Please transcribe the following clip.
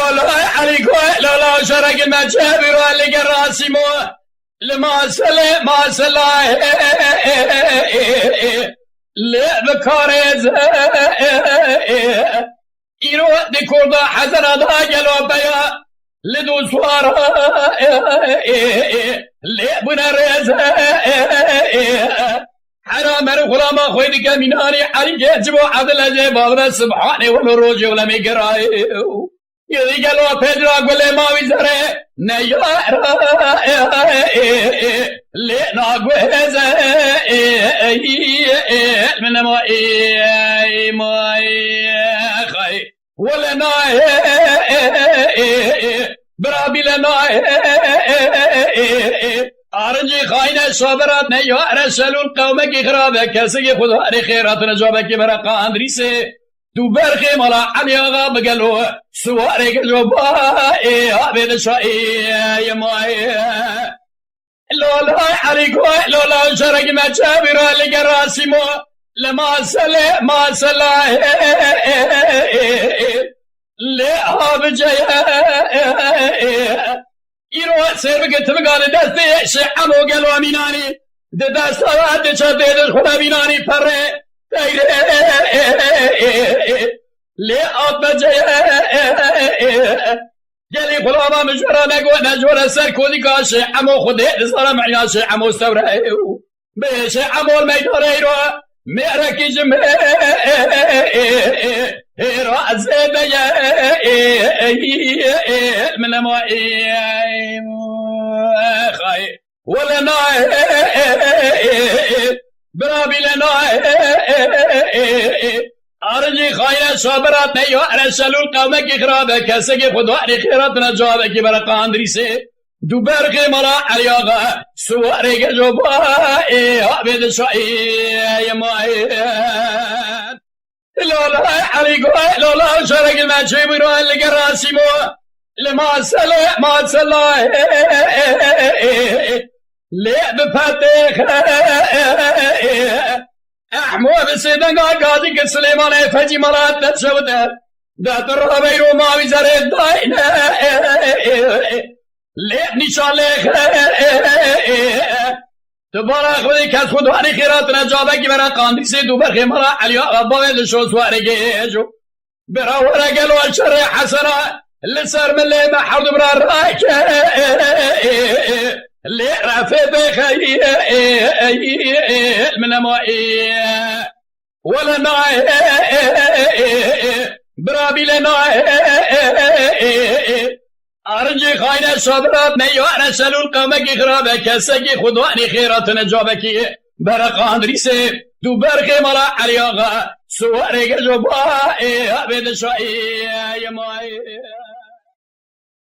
لالا عليكو لالا شرق المجابر اللي قراسمو لما سلي ما سلا لا بكارز إيرو دكوردا حزنا دا جلو بيا لدو سوار لا بنرز حرام غلام خويد كميناني حريق يجبو عدل أجيب سبحانه والروج ولا ميقرأي يدي قالوا بيجرا قولي ما ويزاري نيارا لينا قويزة من ما خي ولنا برابي لنا أرجي خاينة صبرات نيارا سلول قومك خرابة كسي خدا خيرات نجابك برقا اندريسي تو برخي ملا علي آغا بقلو سواري كجوبائي عبيد شائي يمائي لولا عليكو لولا شرق مجابر اللي قراسمو لما سلي ما سلا لعاب جاي يروح سيربك تبقى دستي شعمو قلو اميناني دستي دشتي دخل اميناني فري ليه أطبج جلي خلابا مجورا نجورا سركودي كاشي عمو خدي صار معنا شي عمو استورا بشي عمو الميدوريرو ميركي جمع راس بيا من موئي خاي ولا ناي برابي لنا أرجي خاينة صبرات نيو أرسلوا القومك خرابة كسكي خدواني خيراتنا جوابك برقا اندريسي دو برقي مرا عرياغا سواري جوبائي عبيد شائي يمائي لولا عليكو لولا شرق المجيبرو اللي قراسمو لما سلي ما سلا ليه بفتح أحمد سيدنا قاضي كسليمان فجي مرات تشوده ده ترى ما وزارة داينة ليه نشالك تبارك خدي كاس خدواني خيراتنا جابك برا قاندي سيدو برخي مرا عليا أبوه لشو سواري جو برا ورا قالوا الشر حسنا لسر من اللي ما حرد برا رايك اللي رافي بخي من موئي ولا ناي برابي لناي أرجي خاينة صبرات نيو أنا سلول قومك خرابة كسكي خدواني خيراتنا جابكي برقا اندريسي دو برخي ملا علياغا سواري جوبائي عبيد شائي يمائي